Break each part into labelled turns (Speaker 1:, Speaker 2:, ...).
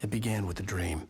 Speaker 1: It began with a dream.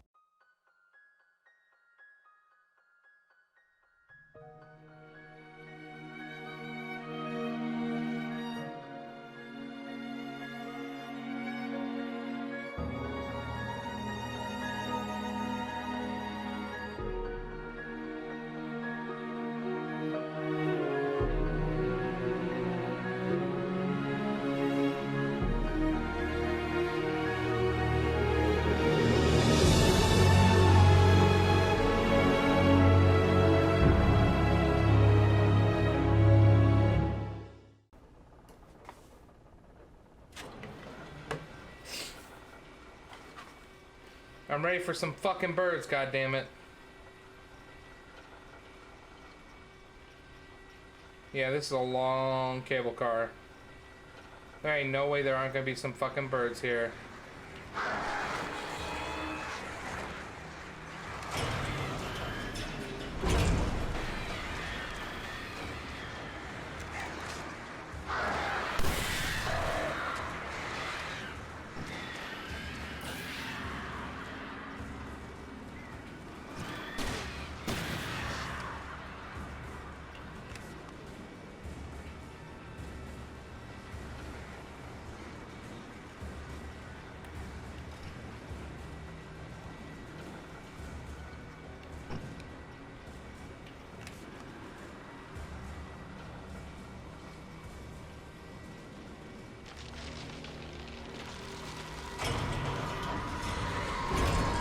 Speaker 2: I'm ready for some fucking birds, goddammit. Yeah, this is a long cable car. There ain't no way there aren't gonna be some fucking birds here.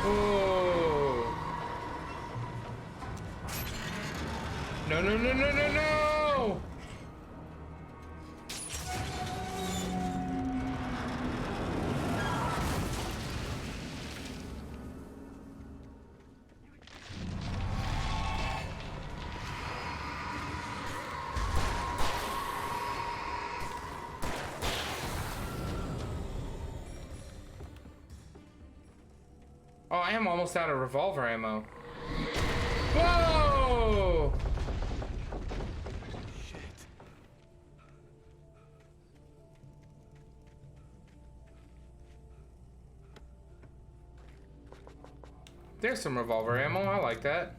Speaker 2: Oh. No, no, no, no, no, no! Oh, I am almost out of revolver ammo. Whoa!
Speaker 1: Shit.
Speaker 2: There's some revolver ammo. I like that.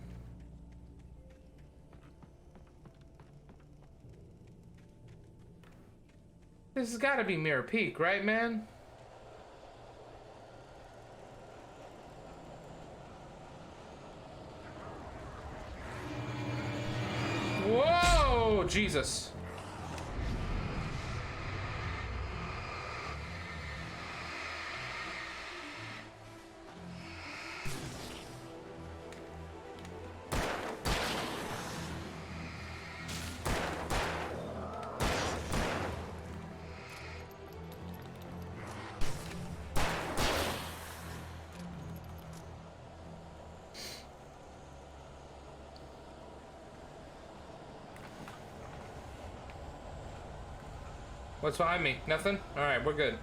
Speaker 2: This has got to be Mirror Peak, right, man? Whoa, Jesus. What's behind me? Nothing? Alright, we're good.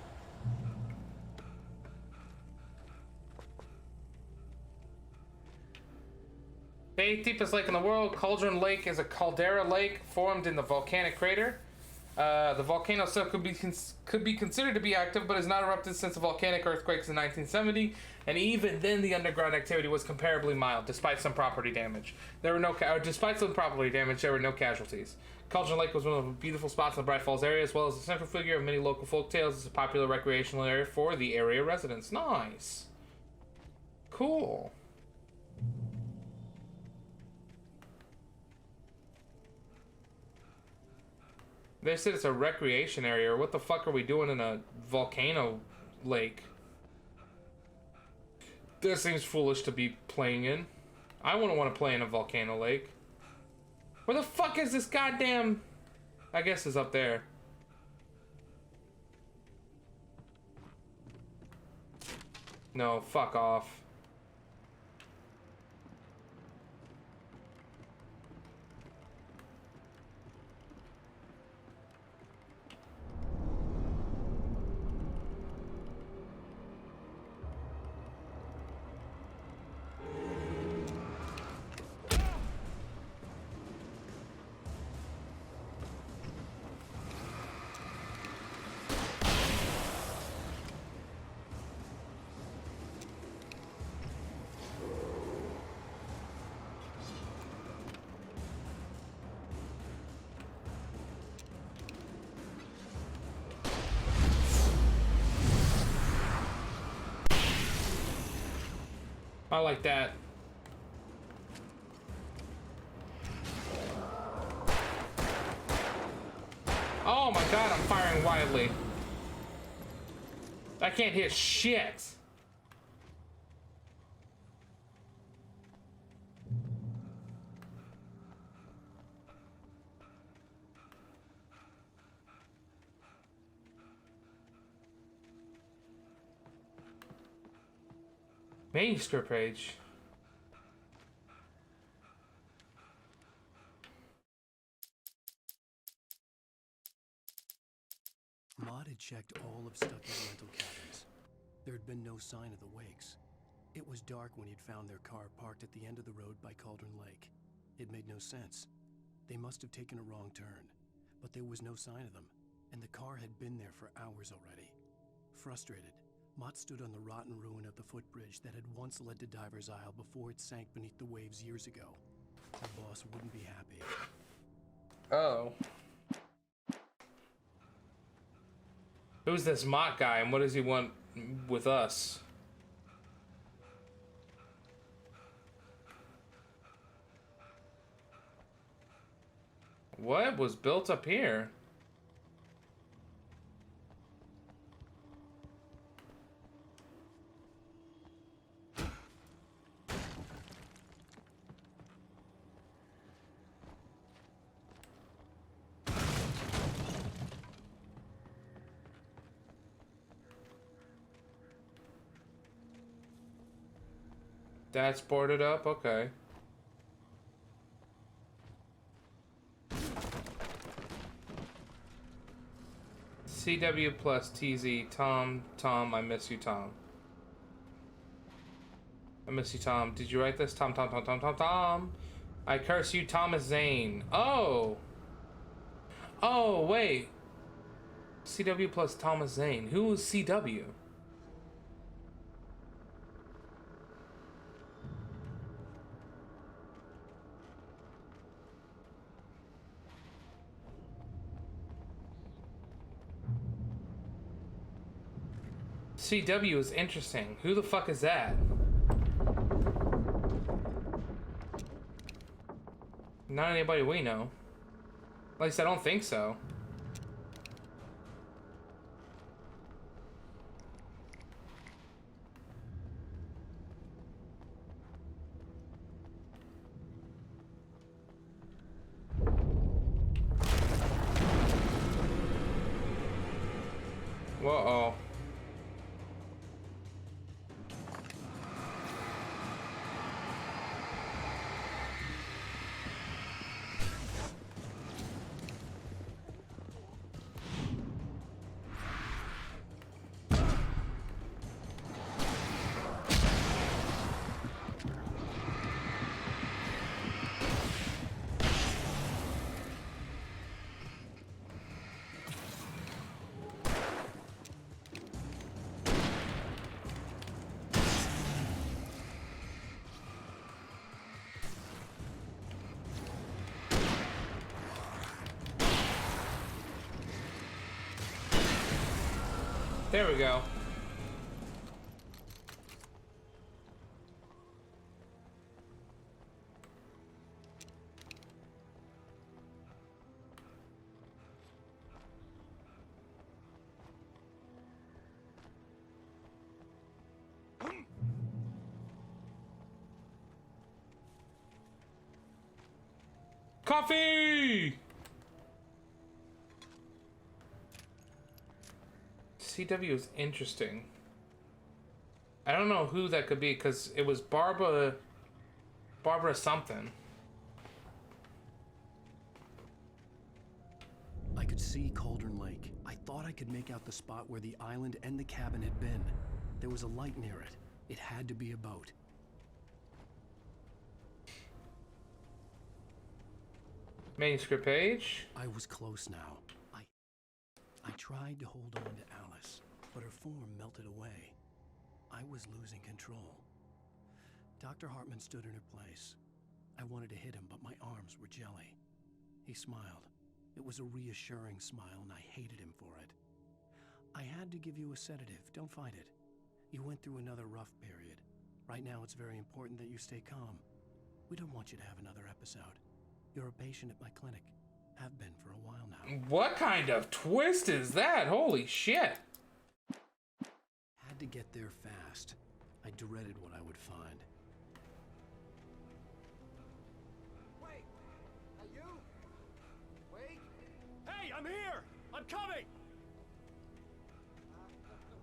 Speaker 2: The eighth deepest lake in the world, Cauldron Lake, is a caldera lake formed in the volcanic crater. The volcano itself could be considered to be active, but has not erupted since the volcanic earthquakes in 1970, and even then the underground activity was comparably mild, despite some property damage. There were no casualties. Cauldron Lake was one of the beautiful spots in the Bright Falls area, as well as the central figure of many local folktales. It's a popular recreational area for the area residents. Nice. Cool. They said it's a recreation area. What the fuck are we doing in a volcano lake? This seems foolish to be playing in. I wouldn't want to play in a volcano lake. Where the fuck is this goddamn... I guess it's up there. No, fuck off. I like that. Oh my god, I'm firing wildly. I can't hit shit. Manuscript page.
Speaker 1: Maud had checked all of Stucky's rental cabins. There had been no sign of the wakes. It was dark when he'd found their car parked at the end of the road by Cauldron Lake. It made no sense. They must have taken a wrong turn, but there was no sign of them, and the car had been there for hours already. Frustrated, Mott stood on the rotten ruin of the footbridge that had once led to Diver's Isle before it sank beneath the waves years ago. Her boss wouldn't be happy.
Speaker 2: Oh. Who's this Mott guy, and what does he want with us? What was built up here? That's boarded up? Okay. CW plus TZ. Tom, I miss you, Tom. I miss you, Tom. Did you write this? Tom. I curse you, Thomas Zane. Oh! Oh, wait. CW plus Thomas Zane. Who is CW? CW is interesting. Who the fuck is that? Not anybody we know. At least I don't think so. Whoa. There we go. Coffee! CW is interesting. I don't know who that could be because it was Barbara something.
Speaker 1: I could see Cauldron Lake. I thought I could make out the spot where the island and the cabin had been. There was a light near it. It had to be a boat.
Speaker 2: Manuscript page.
Speaker 1: I was close now. I tried to hold on to Alice, but her form melted away. I was losing control. Dr. Hartman stood in her place. I wanted to hit him, but my arms were jelly. He smiled. It was a reassuring smile, and I hated him for it. I had to give you a sedative. Don't fight it. You went through another rough period. Right now, it's very important that you stay calm. We don't want you to have another episode. You're a patient at my clinic. Have been for a while now.
Speaker 2: What kind of twist is that? Holy shit.
Speaker 1: Had to get there fast. I dreaded what I would find.
Speaker 3: Wait! Are you? Wait! Hey, I'm here! I'm coming!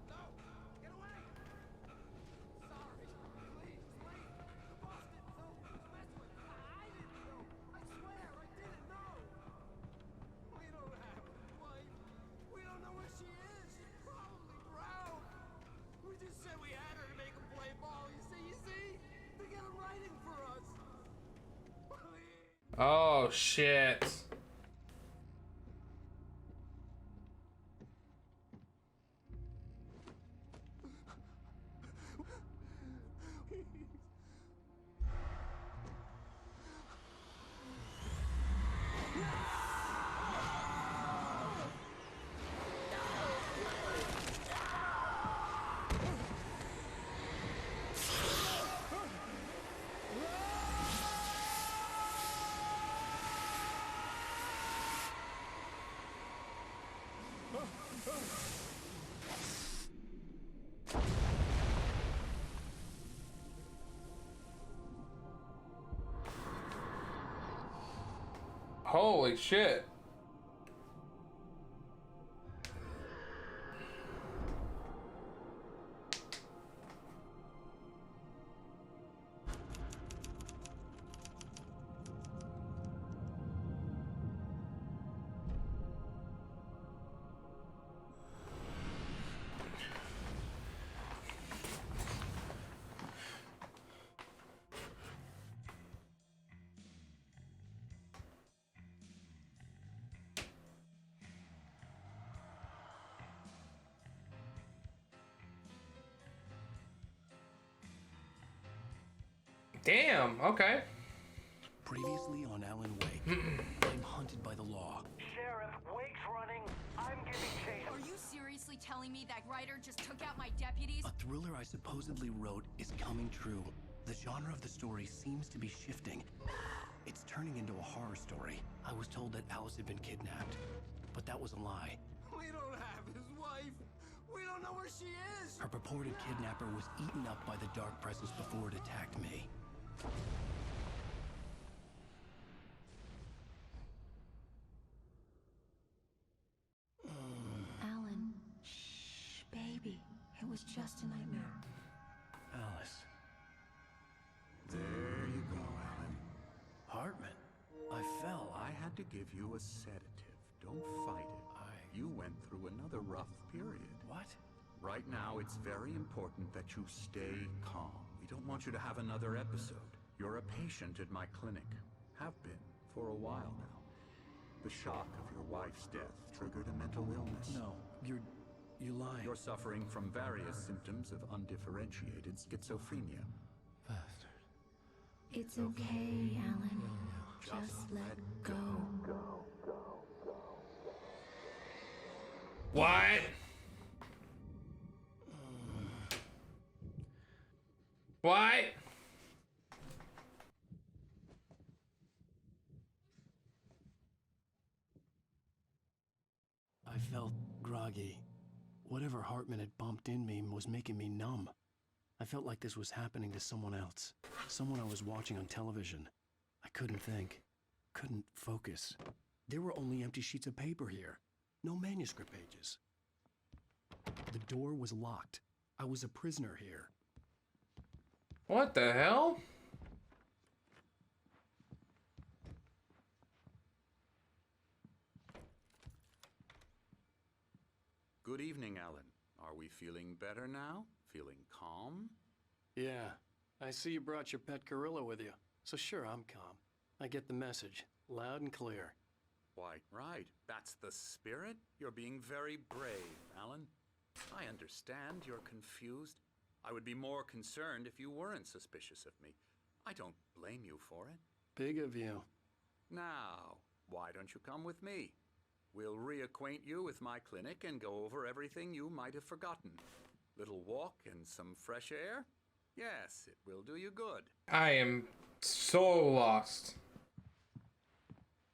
Speaker 3: No! Get away! Sorry. Please, wait! The boss didn't know who was messing with me. I didn't know. I swear, I didn't know. We don't have a wife. We don't know where she is. She's probably drowned. We just said we had her to make him play ball. You see? To get him writing for us. Please.
Speaker 2: Oh shit. Holy shit. Damn, okay.
Speaker 1: Previously on Alan Wake, I'm hunted by the law.
Speaker 4: Sheriff, Wake's running. I'm giving chase.
Speaker 5: Are you seriously telling me that writer just took out my deputies?
Speaker 1: A thriller I supposedly wrote is coming true. The genre of the story seems to be shifting. It's turning into a horror story. I was told that Alice had been kidnapped, but that was a lie.
Speaker 3: We don't have his wife. We don't know where she is.
Speaker 1: Her purported kidnapper was eaten up by the dark presence before it attacked me.
Speaker 5: Alan, shh, baby. It was just a nightmare.
Speaker 1: Alice.
Speaker 6: There you go, Alan.
Speaker 1: Hartman. I fell.
Speaker 6: I had to give you a sedative. Don't fight it. You went through another rough period.
Speaker 1: What?
Speaker 6: Right now, it's very important that you stay calm. We don't want you to have another episode. You're a patient at my clinic. Have been for a while now. The shock of your wife's death triggered a mental illness.
Speaker 1: No, you lied.
Speaker 6: You're suffering from various symptoms of undifferentiated schizophrenia.
Speaker 1: Bastard.
Speaker 5: It's okay, Alan. Just let go.
Speaker 2: What? What?
Speaker 1: I felt groggy. Whatever Hartman had bumped in me was making me numb. I felt like this was happening to someone else. Someone I was watching on television. I couldn't think. Couldn't focus. There were only empty sheets of paper here. No manuscript pages. The door was locked. I was a prisoner here.
Speaker 2: What the hell?
Speaker 6: Good evening, Alan. Are we feeling better now? Feeling calm?
Speaker 1: Yeah, I see you brought your pet gorilla with you. So sure, I'm calm. I get the message, loud and clear.
Speaker 6: Why, right. That's the spirit. You're being very brave, Alan. I understand you're confused. I would be more concerned if you weren't suspicious of me. I don't blame you for it.
Speaker 1: Big of you.
Speaker 6: Now, why don't you come with me? We'll reacquaint you with my clinic and go over everything you might have forgotten. Little walk and some fresh air? Yes, it will do you good.
Speaker 2: I am so lost.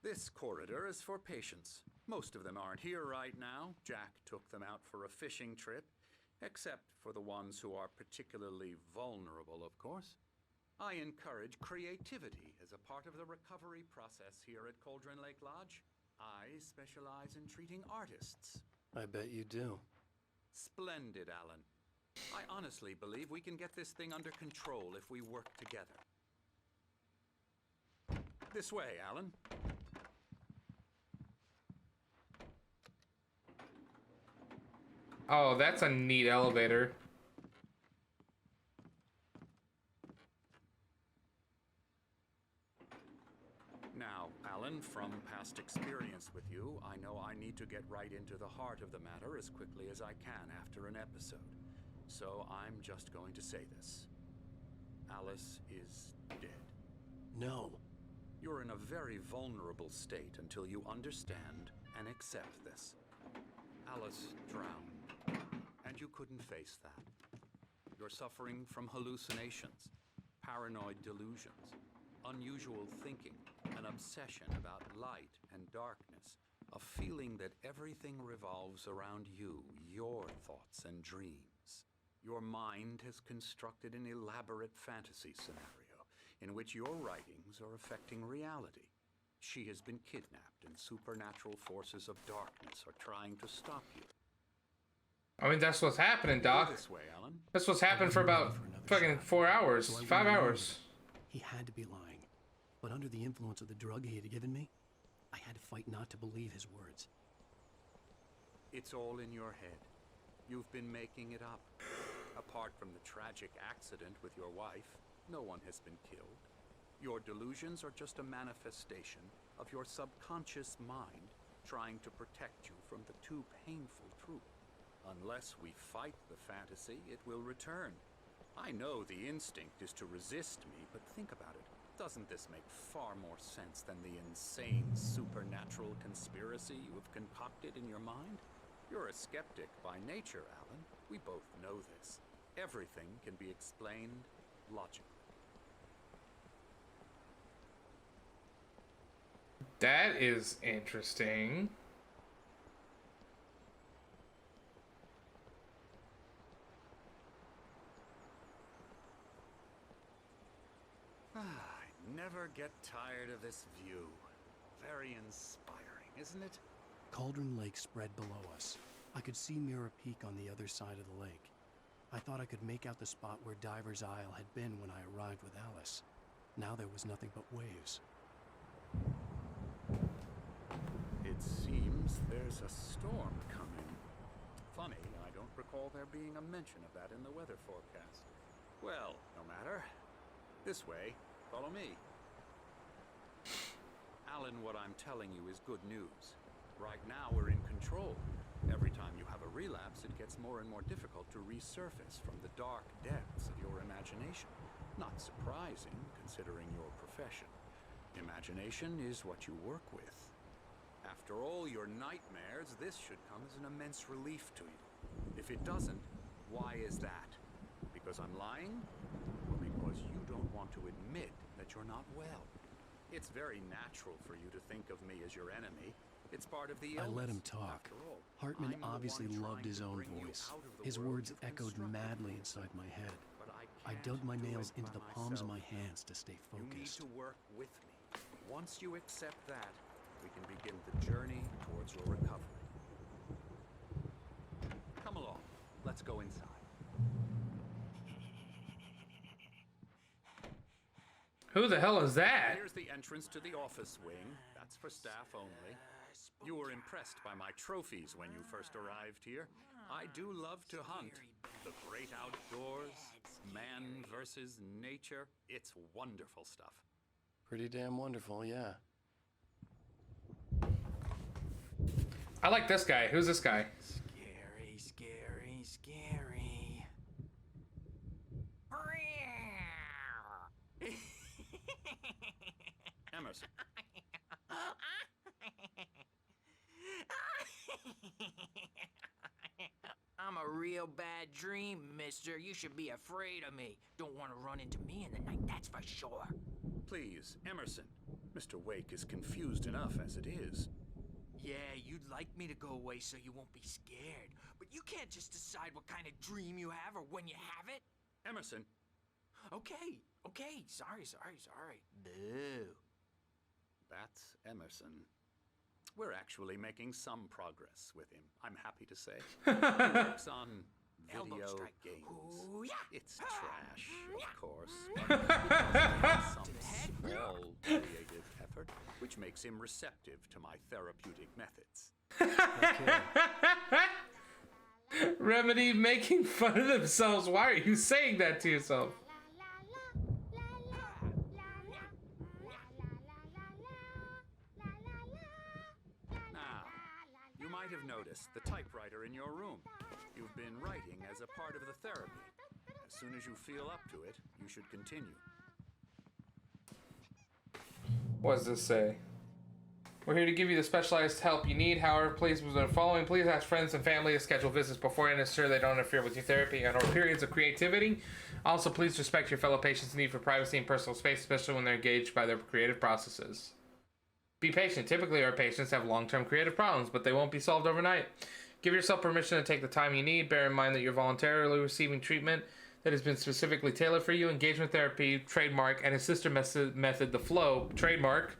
Speaker 6: This corridor is for patients. Most of them aren't here right now. Jack took them out for a fishing trip, except for the ones who are particularly vulnerable, of course. I encourage creativity as a part of the recovery process here at Cauldron Lake Lodge. I specialize in treating artists.
Speaker 1: I bet you do.
Speaker 6: Splendid, Alan. I honestly believe we can get this thing under control if we work together. This way, Alan.
Speaker 2: Oh, that's a neat elevator.
Speaker 6: Now, Alan, from past experience with you, I know I need to get right into the heart of the matter as quickly as I can after an episode. So I'm just going to say this. Alice is dead.
Speaker 1: No.
Speaker 6: You're in a very vulnerable state until you understand and accept this. Alice drowned, and you couldn't face that. You're suffering from hallucinations, paranoid delusions, unusual thinking, an obsession about light and darkness, a feeling that everything revolves around you, your thoughts and dreams. Your mind has constructed an elaborate fantasy scenario in which your writings are affecting reality. She has been kidnapped, and supernatural forces of darkness are trying to stop you.
Speaker 2: I mean, that's what's happening,
Speaker 6: Go
Speaker 2: Doc.
Speaker 6: this way, Alan.
Speaker 2: That's what's happened for about fucking 4 hours,
Speaker 1: So I
Speaker 2: 5
Speaker 1: went
Speaker 2: hours.
Speaker 1: He had to be lying. But under the influence of the drug he had given me, I had to fight not to believe his words.
Speaker 6: It's all in your head. You've been making it up. Apart from the tragic accident with your wife, no one has been killed. Your delusions are just a manifestation of your subconscious mind trying to protect you from the too painful truth. Unless we fight the fantasy, it will return. I know the instinct is to resist me, but think about it. Doesn't this make far more sense than the insane supernatural conspiracy you have concocted in your mind? You're a skeptic by nature, Alan. We both know this. Everything can be explained logically.
Speaker 2: That is interesting.
Speaker 6: I never get tired of this view. Very inspiring, isn't it?
Speaker 1: Cauldron Lake spread below us. I could see Mirror Peak on the other side of the lake. I thought I could make out the spot where Diver's Isle had been when I arrived with Alice. Now there was nothing but waves.
Speaker 6: It seems there's a storm coming. Funny, I don't recall there being a mention of that in the weather forecast. Well, no matter. This way. Follow me. Alan, what I'm telling you is good news. Right now we're in control. Every time you have a relapse, it gets more and more difficult to resurface from the dark depths of your imagination. Not surprising, considering your profession. Imagination is what you work with. After all your nightmares, this should come as an immense relief to you. If it doesn't, why is that? Because I'm lying? Or because you don't want to admit that you're not well? It's very natural for you to think of me as your enemy. It's part of the illness.
Speaker 1: I let him talk.
Speaker 6: After all,
Speaker 1: Hartman
Speaker 6: I'm the
Speaker 1: obviously
Speaker 6: one
Speaker 1: loved
Speaker 6: trying
Speaker 1: his
Speaker 6: to
Speaker 1: own
Speaker 6: bring you
Speaker 1: voice.
Speaker 6: out of the
Speaker 1: His
Speaker 6: world
Speaker 1: words
Speaker 6: you've
Speaker 1: echoed
Speaker 6: constructed.
Speaker 1: madly inside my head.
Speaker 6: But
Speaker 1: I
Speaker 6: can't
Speaker 1: dug my
Speaker 6: do
Speaker 1: nails
Speaker 6: it
Speaker 1: into
Speaker 6: by
Speaker 1: the palms of
Speaker 6: myself.
Speaker 1: my hands to stay
Speaker 6: You need
Speaker 1: focused.
Speaker 6: to work with me. Once you accept that, we can begin the journey towards your recovery. Come along. Let's go inside.
Speaker 2: Who the hell is that?
Speaker 6: Here's the entrance to the office wing. That's for staff only. You were impressed by my trophies when you first arrived here. I do love to hunt. The great outdoors, man versus nature. It's wonderful stuff.
Speaker 1: Pretty damn wonderful, yeah.
Speaker 2: I like this guy. Who's this guy?
Speaker 3: Scary, scary, scary.
Speaker 6: Emerson.
Speaker 3: I'm a
Speaker 7: a real bad dream, mister. You should be afraid of me. Don't want to run into me in the night, that's for sure.
Speaker 6: Please, Emerson. Mr. Wake is confused enough as it is.
Speaker 7: Yeah, you'd like me to go away so you won't be scared. But you can't just decide what kind of dream you have or when you have it.
Speaker 6: Emerson,
Speaker 7: Okay. Sorry. Boo.
Speaker 6: that's Emerson. We're actually making some progress with him, I'm happy to say. He works on
Speaker 7: Elbow
Speaker 6: video
Speaker 7: strike.
Speaker 6: games.
Speaker 7: Ooh, yeah.
Speaker 6: It's trash, of course. But he has some small creative effort, which makes him receptive to my therapeutic methods.
Speaker 2: Remedy making fun of themselves. Why are you saying that to yourself?
Speaker 6: Now, you might have noticed the typewriter in your room. You've been writing as a part of the therapy. As soon as you feel up to it, you should continue.
Speaker 2: What does this say? We're here to give you the specialized help you need. However, please, with the following, please ask friends and family to schedule visits before and ensure they don't interfere with your therapy and or periods of creativity. Also, please respect your fellow patients' need for privacy and personal space, especially when they're engaged by their creative processes. Be patient. Typically, our patients have long-term creative problems, but they won't be solved overnight. Give yourself permission to take the time you need. Bear in mind that you're voluntarily receiving treatment that has been specifically tailored for you. Engagement therapy, trademark, and its sister method, the flow, trademark,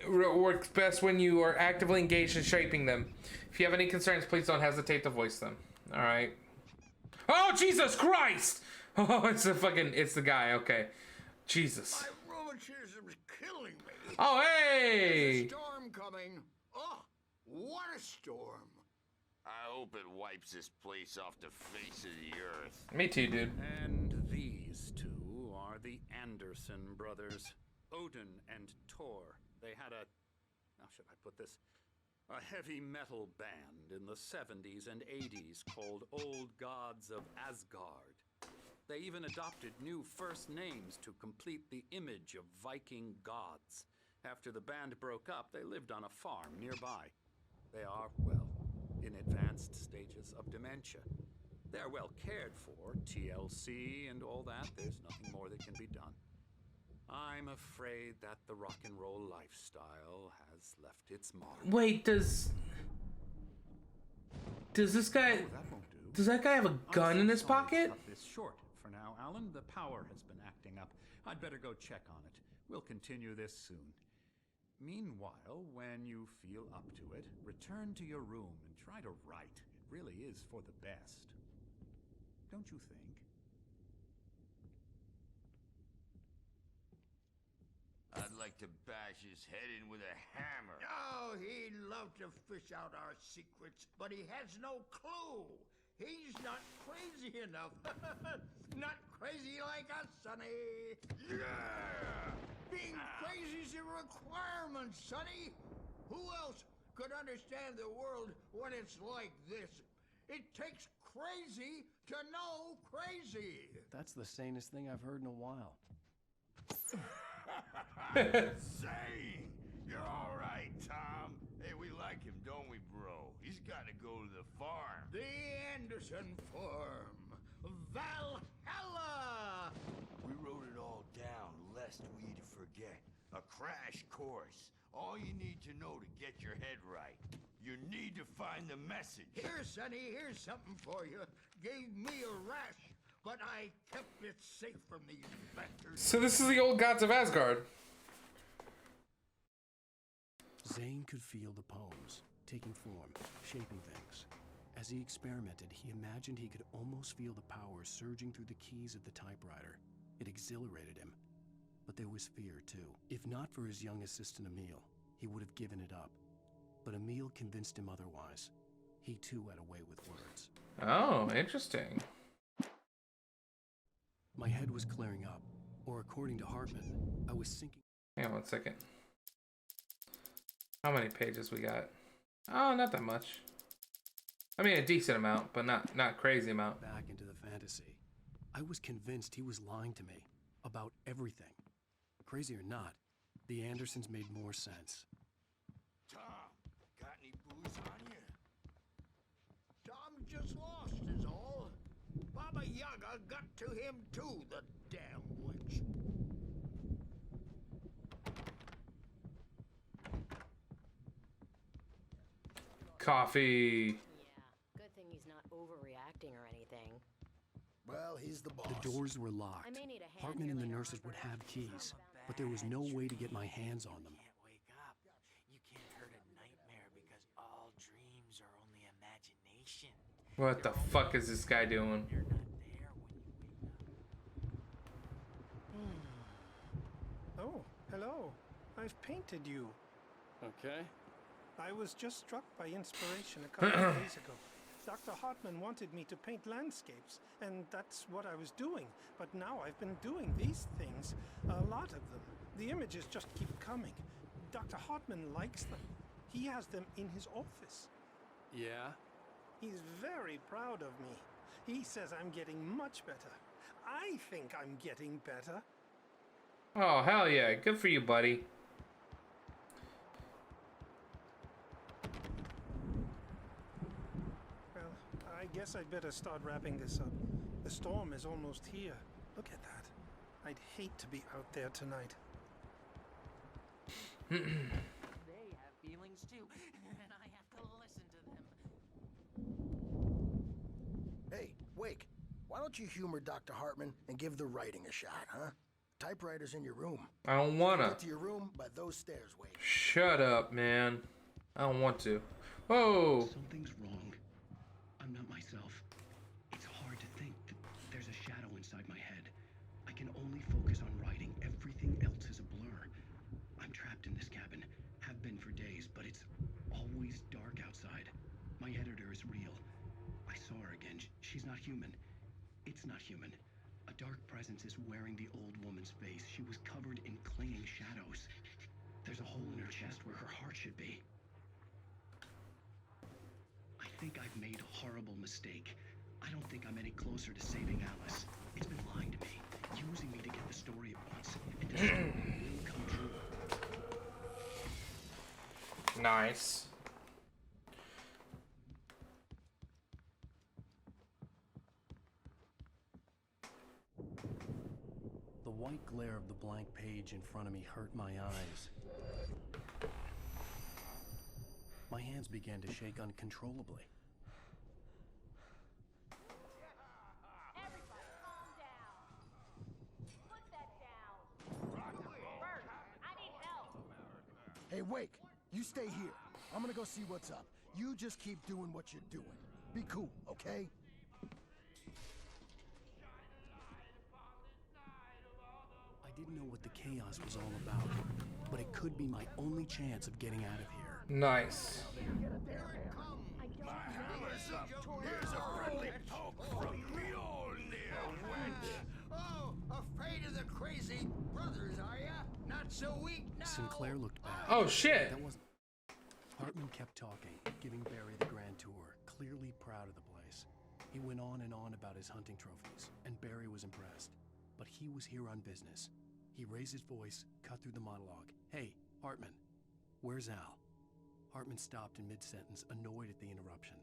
Speaker 2: works best when you are actively engaged in shaping them. If you have any concerns, please don't hesitate to voice them. All right. Oh, Jesus Christ! Oh, it's the guy. Okay. Jesus.
Speaker 8: My rheumatism's killing me.
Speaker 2: Oh, hey!
Speaker 8: There's a storm coming. Oh, what a storm.
Speaker 9: I hope it wipes this place off the face of the earth.
Speaker 2: Me too, dude.
Speaker 6: And these two are the Anderson brothers, Odin and Thor. They had how should I put this? A heavy metal band in the 70s and 80s called Old Gods of Asgard. They even adopted new first names to complete the image of Viking gods. After the band broke up, they lived on a farm nearby. They are, well, in advanced stages of dementia. They're well cared for, TLC and all that. There's nothing more that can be done. I'm afraid that the rock and roll lifestyle has left its mark.
Speaker 2: Wait, does this guy...
Speaker 6: Oh, that won't do.
Speaker 2: Does that guy have a gun in his
Speaker 6: Sorry to
Speaker 2: pocket?
Speaker 6: cut this short for now, Alan. The power has been acting up. I'd better go check on it. We'll continue this soon. Meanwhile, when you feel up to it, return to your room and try to write. It really is for the best. Don't you think?
Speaker 9: I'd like to bash his head in with a hammer.
Speaker 8: Oh, he'd love to fish out our secrets, but he has no clue. He's not crazy enough. Not crazy like us, Sonny. Yeah! Being crazy's a requirement, Sonny. Who else could understand the world when it's like this? It takes crazy to know crazy.
Speaker 1: That's the sanest thing I've heard in a while.
Speaker 9: Say, you're all right, Tom. Hey, we like him, don't we, bro? He's got to go to the farm.
Speaker 8: The Anderson Farm. Valhalla!
Speaker 9: We wrote it all down, lest we'd forget. A crash course. All you need to know to get your head right. You need to find the message.
Speaker 8: Here, Sonny, here's something for you. Gave me a rash, but I kept it safe from these bastards.
Speaker 2: So this is the Old Gods of Asgard.
Speaker 1: Zane could feel the poems, taking form, shaping things. As he experimented, he imagined he could almost feel the power surging through the keys of the typewriter. It exhilarated him. But there was fear, too. If not for his young assistant Emil, he would have given it up. But Emil convinced him otherwise. He, too, had a way with words.
Speaker 2: Oh, interesting.
Speaker 1: My head was clearing up, or according to Hartman, I was sinking.
Speaker 2: Hang on 1 second. How many pages we got? Oh, not that much. I mean, a decent amount, but not crazy amount.
Speaker 1: Back into the fantasy. I was convinced he was lying to me about everything. Crazy or not, the Andersons made more sense.
Speaker 9: Tom, got any booze on you?
Speaker 8: Tom just lost his Baba Yaga got to him too, the damn witch.
Speaker 2: Coffee.
Speaker 10: Yeah, good thing he's not overreacting or anything.
Speaker 11: Well, he's the boss.
Speaker 1: The doors were locked.
Speaker 10: I may need a hand
Speaker 1: Hartman
Speaker 10: here
Speaker 1: and the
Speaker 10: later
Speaker 1: nurses
Speaker 10: on.
Speaker 1: would have keys, but there was no way to get my hands on them.
Speaker 7: Can't wake up. You can't hurt a nightmare because all dreams are only imagination.
Speaker 2: What the fuck is this guy doing?
Speaker 7: They're not there when you wake up.
Speaker 12: Oh, hello. I've painted you.
Speaker 13: Okay.
Speaker 12: I was just struck by inspiration a couple of days ago. Dr. Hartman wanted me to paint landscapes, and that's what I was doing. But now I've been doing these things, a lot of them. The images just keep coming. Dr. Hartman likes them. He has them in his office.
Speaker 1: Yeah?
Speaker 12: He's very proud of me. He says I'm getting much better. I think I'm getting better.
Speaker 2: Oh, hell yeah. Good for you, buddy.
Speaker 12: Well, I guess I'd better start wrapping this up. The storm is almost here. Look at that. I'd hate to be out there tonight.
Speaker 7: They have feelings too, and I have to listen to them.
Speaker 11: Hey, Wake, why don't you humor Dr. Hartman and give the writing a shot, huh? Typewriter's in your room.
Speaker 2: I don't wanna.
Speaker 11: Get to your room by those stairs, Wake.
Speaker 2: Shut up, man. I don't want to. Whoa.
Speaker 14: Something's wrong. I'm not myself. It's hard to think that there's a shadow inside my head. I can only focus on writing. Everything else is a blur. I'm trapped in this cabin. Have been for days, but it's always dark outside. My editor is real. I saw her again. She's not human. It's not human. A dark presence is wearing the old woman's face. She was covered in clinging shadows. There's a hole in her chest where her heart should be. I think I've made a horrible mistake. I don't think I'm any closer to saving Alice. It's been lying to me, using me to get the story it wants, and the story will come true.
Speaker 2: Nice.
Speaker 1: The white glare of the blank page in front of me hurt my eyes. My hands began to shake uncontrollably.
Speaker 10: Everybody, calm down. Put that down. Bert, I need help.
Speaker 11: Hey, Wake, you stay here. I'm gonna go see what's up. You just keep doing what you're doing. Be cool, okay?
Speaker 1: I didn't know what the chaos was all about, but it could be my only chance of getting out of here.
Speaker 2: Nice.
Speaker 8: Here's a friendly poke from Mjolnir, wench. Oh, afraid of the crazy brothers, are ya? Not so weak now.
Speaker 1: Sinclair looked back.
Speaker 2: Oh, shit.
Speaker 1: That wasn't... Hartman kept talking, giving Barry the grand tour, clearly proud of the place. He went on and on about his hunting trophies, and Barry was impressed. But he was here on business. He raised his voice, cut through the monologue. Hey, Hartman, where's Al? Hartman stopped in mid-sentence, annoyed at the interruption.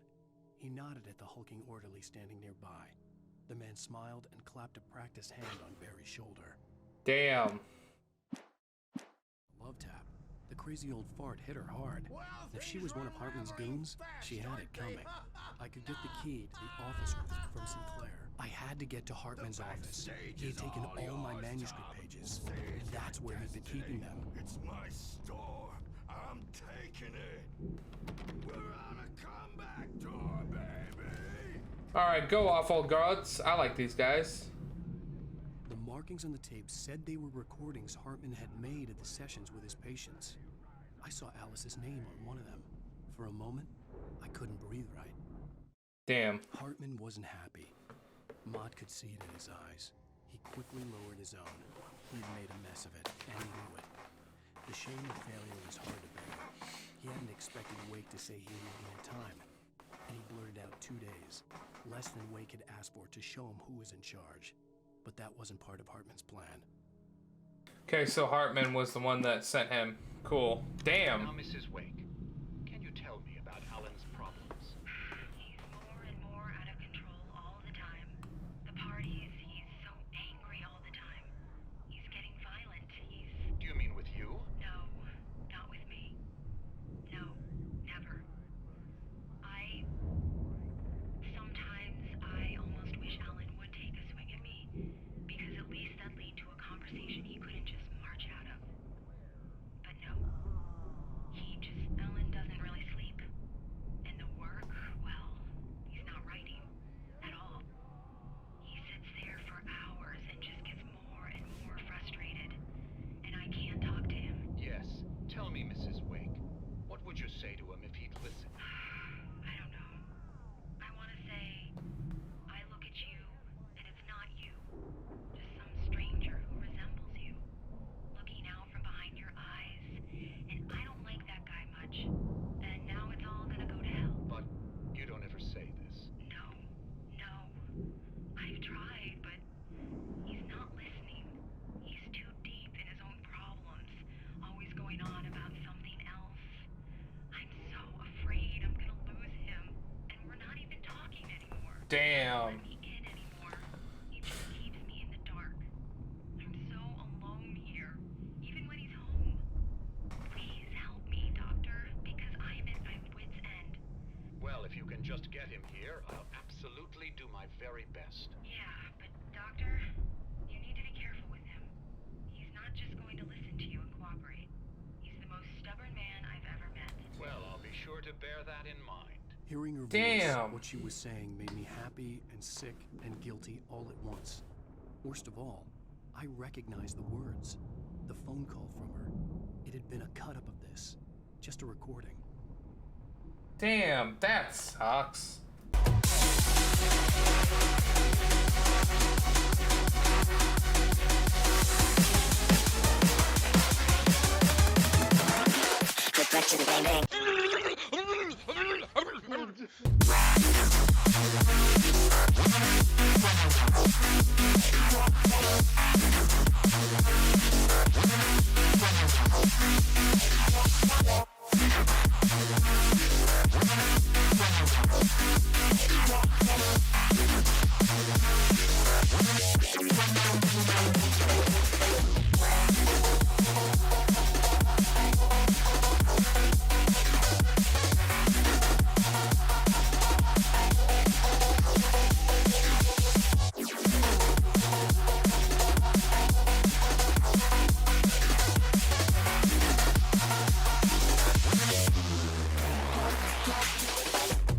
Speaker 1: He nodded at the hulking orderly standing nearby. The man smiled and clapped a practiced hand on Barry's shoulder.
Speaker 2: Damn.
Speaker 1: Love tap. The crazy old fart hit her hard. If she was one of Hartman's goons, she had it coming. I could get the key to the office from Sinclair. I had to get to Hartman's office. He had taken all my manuscript pages, and that's where he'd been keeping them.
Speaker 9: It's my store. I'm taking it. We're on a comeback tour, baby.
Speaker 2: Alright, go off, old guards. I like these guys.
Speaker 1: The markings on the tape said they were recordings Hartman had made of the sessions with his patients. I saw Alice's name on one of them. For a moment, I couldn't breathe right.
Speaker 2: Damn.
Speaker 1: Hartman wasn't happy. Mott could see it in his eyes. He quickly lowered his own. He'd made a mess of it, and he knew it. The shame of failure was hard to bear. He hadn't expected Wake to say he needed more time, and he blurted out 2 days, less than Wake had asked for to show him who was in charge. But that wasn't part of Hartman's plan.
Speaker 2: Okay, so Hartman was the one that sent him. Cool. Damn.
Speaker 15: Now, Mrs. Wake, can you tell me about Alan's problems?
Speaker 5: He's more and more out of control all the time.
Speaker 2: Damn.
Speaker 15: Well, if you can just get him here, I'll absolutely do my very best.
Speaker 5: Yeah, but Doctor, you need to be careful with him. He's not just going to listen to you and cooperate. He's the most stubborn man I've ever met.
Speaker 15: Well, I'll be sure to bear that in mind.
Speaker 1: Hearing her
Speaker 2: Damn.
Speaker 1: voice, what she was saying made me happy and sick and guilty all at once. Worst of all, I recognized the words. The phone call from her. It had been a cut-up of this. Just a recording.
Speaker 2: Damn, that sucks.
Speaker 13: Get back to the bang bang.